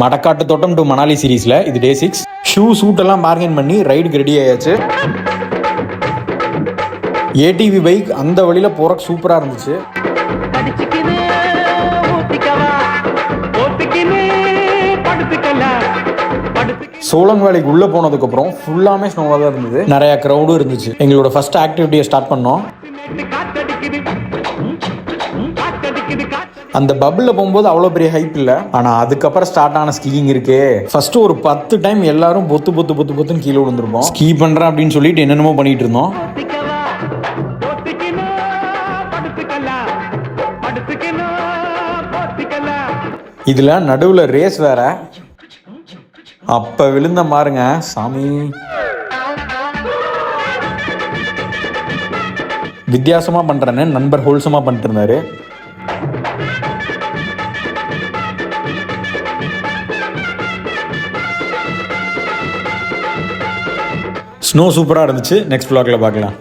மடக்காட்டு தோட்டம் டு மணாலி சீரீஸில் இது டே 6. ஷூ சூட்டெல்லாம் பார்கெயின் பண்ணி ரைடுக்கு ரெடி ஆயாச்சு. ஏடிவி பைக் அந்த வழியில் போகிறக்கு சூப்பராக இருந்துச்சு. சோலங் வேலைக்கு உள்ளே போனதுக்கப்புறம் ஃபுல்லாமே ஸ்னோவாக தான் இருந்தது. நிறையா க்ரௌடும் இருந்துச்சு. எங்களோட ஃபர்ஸ்ட் ஆக்டிவிட்டியை ஸ்டார்ட் பண்ணோம். அந்த பப்பில் போகும்போது அவ்வளோ பெரிய ஹைப் இல்லை. ஆனால் அதுக்கப்புறம் ஸ்டார்ட் ஆன ஸ்கீயிங் இருக்கே, ஃபர்ஸ்ட் ஒரு 10 டைம் எல்லாரும் பொத்துன்னு கீழே விழுந்துருப்போம். ஸ்கீ பண்ணுறேன் அப்படின்னு சொல்லிட்டு என்னென்னமோ பண்ணிட்டு இருந்தோம். இதில் நடுவில் ரேஸ் வேற. அப்போ விழுந்த மாருங்க சாமி. வித்தியாசமாக பண்ணுறேன்னு நண்பர் ஹோல்சமாக பண்ணிட்டு இருந்தாரு. ஸ்னோ சூப்பராக இருந்துச்சு. நெக்ஸ்ட் vlogல பார்க்கலாம்.